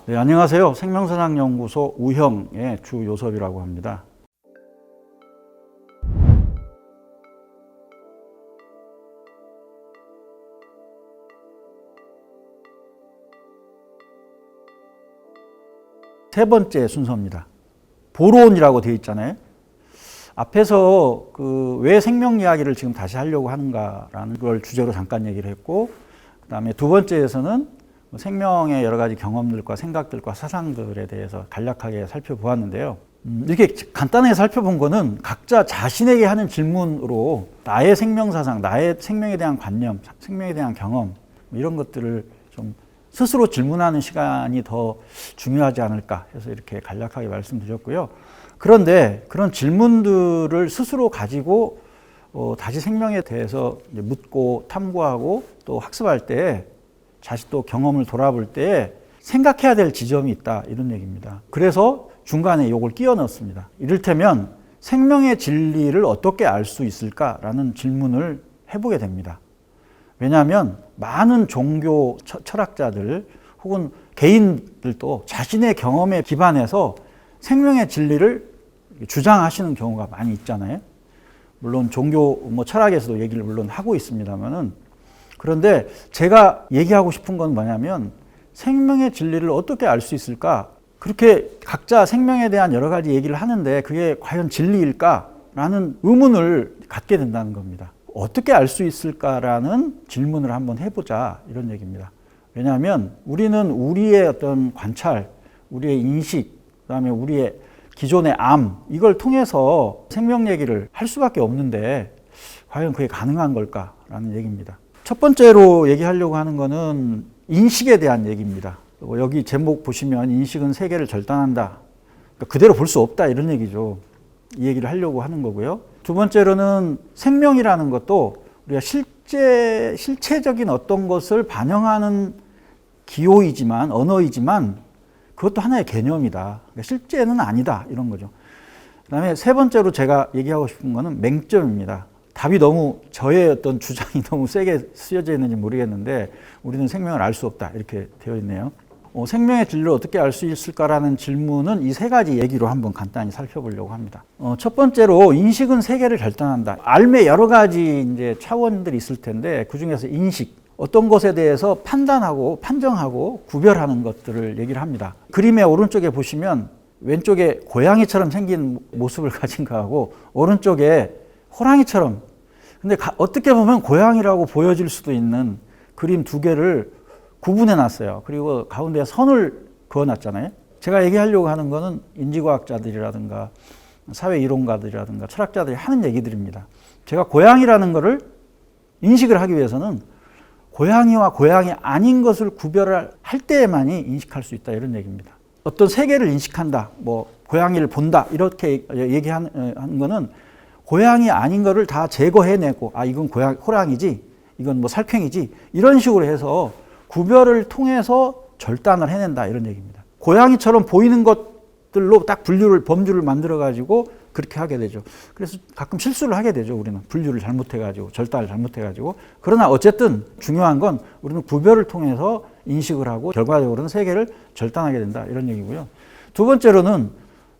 네, 안녕하세요. 생명사상연구소 우형의 주요섭이라고 합니다. 세 번째 순서입니다. 보론이라고 되어 있잖아요. 앞에서 왜 생명 이야기를 지금 다시 하려고 하는가라는 걸 주제로 잠깐 얘기를 했고, 그 다음에 두 번째에서는 생명의 여러 가지 경험들과 생각들과 사상들에 대해서 간략하게 살펴보았는데요. 이렇게 간단하게 살펴본 거는 각자 자신에게 하는 질문으로 나의 생명 사상, 나의 생명에 대한 관념, 생명에 대한 경험 이런 것들을 좀 스스로 질문하는 시간이 더 중요하지 않을까 해서 이렇게 간략하게 말씀드렸고요. 그런데 그런 질문들을 스스로 가지고 다시 생명에 대해서 묻고 탐구하고 또 학습할 때 다시 또 경험을 돌아볼 때 생각해야 될 지점이 있다 이런 얘기입니다. 그래서 중간에 이걸 끼워 넣었습니다. 이를테면 생명의 진리를 어떻게 알 수 있을까라는 질문을 해보게 됩니다. 왜냐하면 많은 종교 철학자들 혹은 개인들도 자신의 경험에 기반해서 생명의 진리를 주장하시는 경우가 많이 있잖아요. 물론 종교 철학에서도 얘기를 물론 하고 있습니다만은, 그런데 제가 얘기하고 싶은 건 뭐냐면 생명의 진리를 어떻게 알 수 있을까? 그렇게 각자 생명에 대한 여러 가지 얘기를 하는데 그게 과연 진리일까라는 의문을 갖게 된다는 겁니다. 어떻게 알 수 있을까라는 질문을 한번 해보자 이런 얘기입니다. 왜냐하면 우리는 우리의 어떤 관찰, 우리의 인식, 그다음에 우리의 기존의 암 이걸 통해서 생명 얘기를 할 수밖에 없는데 과연 그게 가능한 걸까라는 얘기입니다. 첫 번째로 얘기하려고 하는 거는 인식에 대한 얘기입니다. 여기 제목 보시면 인식은 세계를 절단한다. 그러니까 그대로 볼 수 없다 이런 얘기죠. 이 얘기를 하려고 하는 거고요. 두 번째로는 생명이라는 것도 우리가 실체적인 어떤 것을 반영하는 기호이지만 언어이지만 그것도 하나의 개념이다. 그러니까 실제는 아니다 이런 거죠. 그다음에 세 번째로 제가 얘기하고 싶은 거는 맹점입니다. 답이 너무 저의 어떤 주장이 너무 세게 쓰여져 있는지 모르겠는데 우리는 생명을 알 수 없다 이렇게 되어 있네요. 생명의 진리를 어떻게 알 수 있을까라는 질문은 이 세 가지 얘기로 한번 간단히 살펴보려고 합니다. 첫 번째로 인식은 세계를 결단한다. 삶의 여러 가지 이제 차원들이 있을 텐데 그 중에서 인식, 어떤 것에 대해서 판단하고 판정하고 구별하는 것들을 얘기를 합니다. 그림의 오른쪽에 보시면 왼쪽에 고양이처럼 생긴 모습을 가진 거하고 오른쪽에 호랑이처럼, 근데 어떻게 보면 고양이라고 보여질 수도 있는 그림 두 개를 구분해 놨어요. 그리고 가운데 선을 그어 놨잖아요. 제가 얘기하려고 하는 거는 인지과학자들이라든가 사회이론가들이라든가 철학자들이 하는 얘기들입니다. 제가 고양이라는 거를 인식을 하기 위해서는 고양이와 고양이 아닌 것을 구별할 때에만이 인식할 수 있다 이런 얘기입니다. 어떤 세계를 인식한다, 고양이를 본다 이렇게 얘기하는 거는 고양이 아닌 거를 다 제거해내고 이건 호랑이지, 이건 살쾡이지 이런 식으로 해서 구별을 통해서 절단을 해낸다 이런 얘기입니다. 고양이처럼 보이는 것들로 딱 범주를 만들어가지고 그렇게 하게 되죠. 그래서 가끔 실수를 하게 되죠. 우리는 분류를 잘못해가지고 절단을 잘못해가지고. 그러나 어쨌든 중요한 건 우리는 구별을 통해서 인식을 하고 결과적으로는 세계를 절단하게 된다 이런 얘기고요. 두 번째로는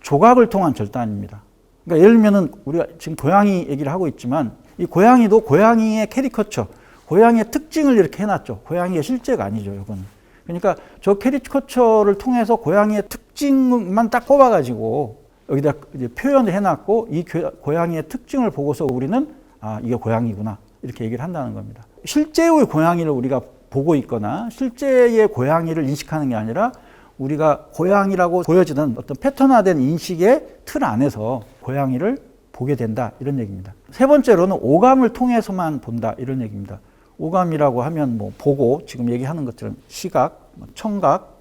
조각을 통한 절단입니다. 그러니까 예를 들면은 우리가 지금 고양이 얘기를 하고 있지만 이 고양이도 고양이의 캐리커처, 고양이의 특징을 이렇게 해놨죠. 고양이의 실제가 아니죠, 이거는. 그러니까 저 캐리커처를 통해서 고양이의 특징만 딱 뽑아가지고 여기다 이제 표현을 해놨고 이 고양이의 특징을 보고서 우리는 이게 고양이구나 이렇게 얘기를 한다는 겁니다. 실제의 고양이를 우리가 보고 있거나 실제의 고양이를 인식하는 게 아니라 우리가 고양이라고 보여지는 어떤 패턴화된 인식의 틀 안에서 고양이를 보게 된다 이런 얘기입니다. 세 번째로는 오감을 통해서만 본다 이런 얘기입니다. 오감이라고 하면 보고 지금 얘기하는 것들은 시각, 청각,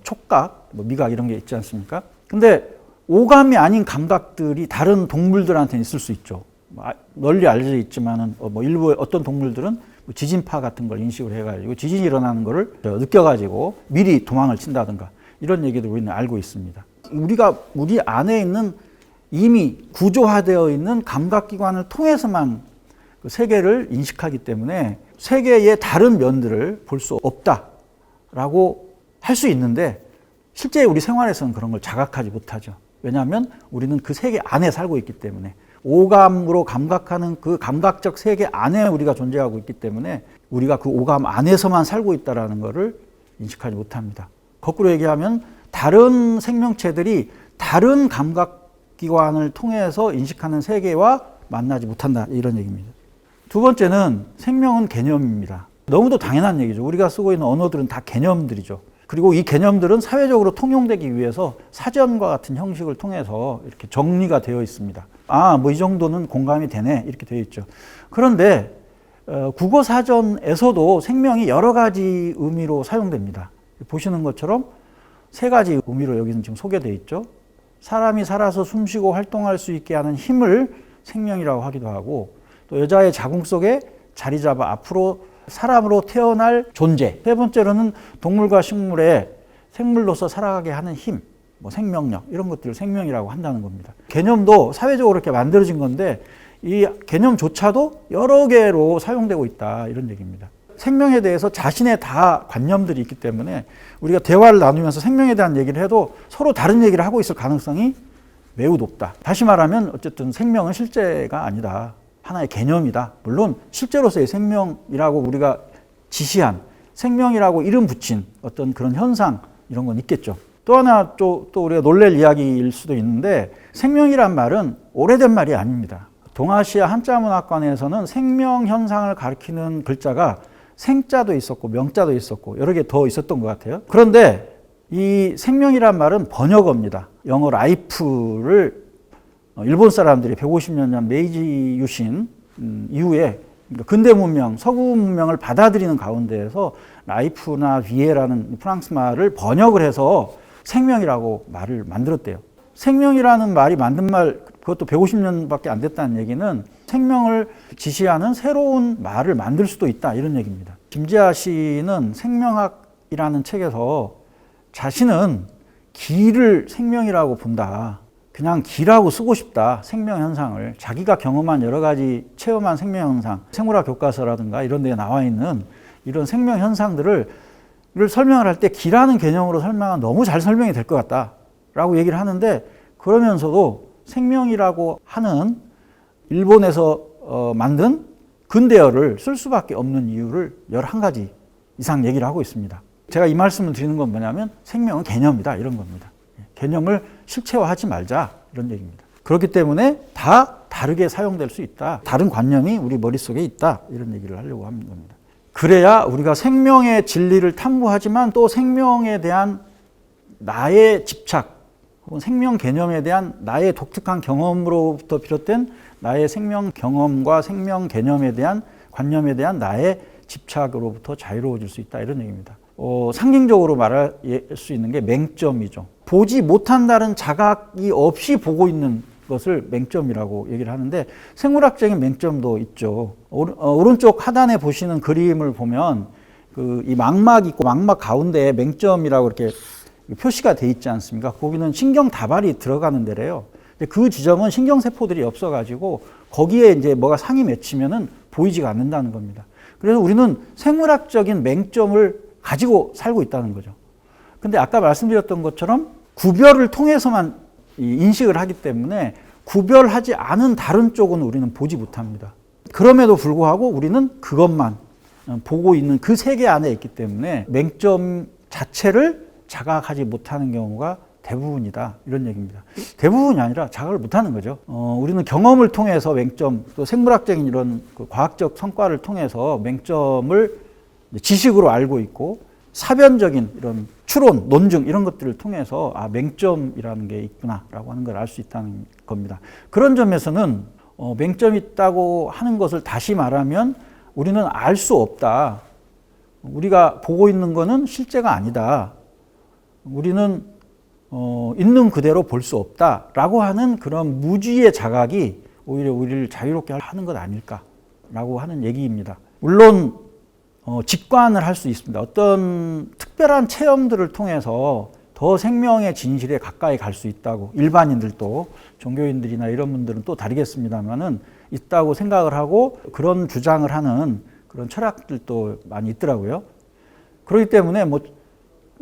촉각, 미각 이런 게 있지 않습니까? 근데 오감이 아닌 감각들이 다른 동물들한테는 있을 수 있죠. 널리 알려져 있지만은 일부 어떤 동물들은 지진파 같은 걸 인식을 해가지고 지진이 일어나는 거를 느껴가지고 미리 도망을 친다든가 이런 얘기도 우리는 알고 있습니다. 우리 안에 있는 이미 구조화되어 있는 감각기관을 통해서만 그 세계를 인식하기 때문에 세계의 다른 면들을 볼 수 없다라고 할 수 있는데 실제 우리 생활에서는 그런 걸 자각하지 못하죠. 왜냐하면 우리는 그 세계 안에 살고 있기 때문에, 오감으로 감각하는 그 감각적 세계 안에 우리가 존재하고 있기 때문에 우리가 그 오감 안에서만 살고 있다는 것을 인식하지 못합니다. 거꾸로 얘기하면 다른 생명체들이 다른 감각기관을 통해서 인식하는 세계와 만나지 못한다, 이런 얘기입니다. 두 번째는 생명은 개념입니다. 너무도 당연한 얘기죠. 우리가 쓰고 있는 언어들은 다 개념들이죠. 그리고 이 개념들은 사회적으로 통용되기 위해서 사전과 같은 형식을 통해서 이렇게 정리가 되어 있습니다. 뭐 이 정도는 공감이 되네, 이렇게 되어 있죠. 그런데 국어 사전에서도 생명이 여러 가지 의미로 사용됩니다. 보시는 것처럼 세 가지 의미로 여기는 지금 소개되어 있죠. 사람이 살아서 숨쉬고 활동할 수 있게 하는 힘을 생명이라고 하기도 하고, 또 여자의 자궁 속에 자리 잡아 앞으로 사람으로 태어날 존재. 세 번째로는 동물과 식물의 생물로서 살아가게 하는 힘, 생명력, 이런 것들을 생명이라고 한다는 겁니다. 개념도 사회적으로 이렇게 만들어진 건데 이 개념조차도 여러 개로 사용되고 있다, 이런 얘기입니다. 생명에 대해서 자신의 다 관념들이 있기 때문에 우리가 대화를 나누면서 생명에 대한 얘기를 해도 서로 다른 얘기를 하고 있을 가능성이 매우 높다. 다시 말하면 어쨌든 생명은 실제가 아니다. 하나의 개념이다. 물론 실제로서의 생명이라고 우리가 지시한, 생명이라고 이름 붙인 어떤 그런 현상, 이런 건 있겠죠. 또 하나 또 우리가 놀랄 이야기일 수도 있는데, 생명이란 말은 오래된 말이 아닙니다. 동아시아 한자문화권에서는 생명 현상을 가리키는 글자가 생자도 있었고 명자도 있었고 여러 개 더 있었던 것 같아요. 그런데 이 생명이란 말은 번역어입니다. 영어 라이프를 일본 사람들이 150년 전 메이지 유신 이후에 근대 문명, 서구 문명을 받아들이는 가운데에서 라이프나 비에라는 프랑스 말을 번역을 해서 생명이라고 말을 만들었대요. 생명이라는 말이 만든 말, 그것도 150년밖에 안 됐다는 얘기는 생명을 지시하는 새로운 말을 만들 수도 있다, 이런 얘기입니다. 김지아 씨는 생명학이라는 책에서 자신은 기를 생명이라고 본다. 그냥 기라고 쓰고 싶다. 생명 현상을, 자기가 경험한 여러 가지 체험한 생명 현상, 생물학 교과서라든가 이런 데에 나와 있는 이런 생명 현상들을 설명을 할 때 기라는 개념으로 설명하면 너무 잘 설명이 될 것 같다라고 얘기를 하는데, 그러면서도 생명이라고 하는 일본에서 만든 근대어를 쓸 수밖에 없는 이유를 11가지 이상 얘기를 하고 있습니다. 제가 이 말씀을 드리는 건 뭐냐면 생명은 개념이다, 이런 겁니다. 개념을 실체화하지 말자, 이런 얘기입니다. 그렇기 때문에 다 다르게 사용될 수 있다. 다른 관념이 우리 머릿속에 있다, 이런 얘기를 하려고 하는 겁니다. 그래야 우리가 생명의 진리를 탐구하지만 또 생명에 대한 나의 집착, 혹은 생명 개념에 대한 나의 독특한 경험으로부터 비롯된 나의 생명 경험과 생명 개념에 대한 관념에 대한 나의 집착으로부터 자유로워질 수 있다, 이런 얘기입니다. 상징적으로 말할 수 있는 게 맹점이죠. 보지 못한다는 자각이 없이 보고 있는 것을 맹점이라고 얘기를 하는데, 생물학적인 맹점도 있죠. 오른쪽 하단에 보시는 그림을 보면 이 망막이 있고 망막 가운데에 맹점이라고 이렇게 표시가 돼 있지 않습니까? 거기는 신경 다발이 들어가는 데래요. 그 지점은 신경세포들이 없어가지고 거기에 이제 뭐가 상이 맺히면은 보이지가 않는다는 겁니다. 그래서 우리는 생물학적인 맹점을 가지고 살고 있다는 거죠. 근데 아까 말씀드렸던 것처럼 구별을 통해서만 인식을 하기 때문에 구별하지 않은 다른 쪽은 우리는 보지 못합니다. 그럼에도 불구하고 우리는 그것만 보고 있는 그 세계 안에 있기 때문에 맹점 자체를 자각하지 못하는 경우가 대부분이다, 이런 얘기입니다. 대부분이 아니라 자각을 못하는 거죠. 우리는 경험을 통해서 맹점, 또 생물학적인 이런 과학적 성과를 통해서 맹점을 지식으로 알고 있고, 사변적인 이런 추론, 논증 이런 것들을 통해서 맹점이라는 게 있구나라고 하는 걸 알 수 있다는 겁니다. 그런 점에서는 맹점이 있다고 하는 것을 다시 말하면 우리는 알 수 없다. 우리가 보고 있는 거는 실제가 아니다. 우리는 있는 그대로 볼 수 없다라고 하는 그런 무지의 자각이 오히려 우리를 자유롭게 하는 것 아닐까라고 하는 얘기입니다. 물론 직관을 할 수 있습니다. 어떤 특별한 체험들을 통해서 더 생명의 진실에 가까이 갈 수 있다고, 일반인들도, 종교인들이나 이런 분들은 또 다르겠습니다만은 있다고 생각을 하고 그런 주장을 하는 그런 철학들도 많이 있더라고요. 그렇기 때문에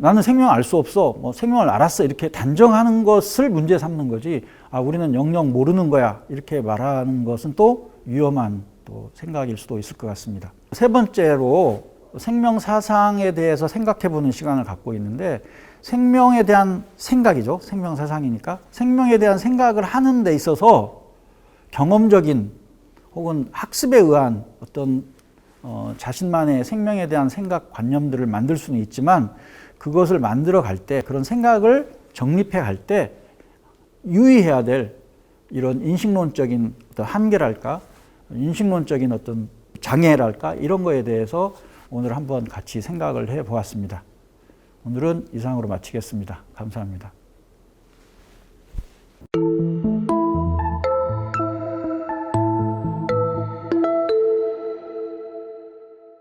나는 생명을 알 수 없어. 뭐 생명을 알았어. 이렇게 단정하는 것을 문제 삼는 거지. 아, 우리는 영영 모르는 거야. 이렇게 말하는 것은 또 위험한 또 생각일 수도 있을 것 같습니다. 세 번째로 생명 사상에 대해서 생각해 보는 시간을 갖고 있는데, 생명에 대한 생각이죠. 생명 사상이니까. 생명에 대한 생각을 하는 데 있어서 경험적인 혹은 학습에 의한 어떤 자신만의 생명에 대한 생각 관념들을 만들 수는 있지만, 그것을 만들어 갈 때, 그런 생각을 정립해 갈 때 유의해야 될 이런 인식론적인 어떤 한계랄까, 인식론적인 어떤 장애랄까, 이런 거에 대해서 오늘 한번 같이 생각을 해 보았습니다. 오늘은 이상으로 마치겠습니다. 감사합니다.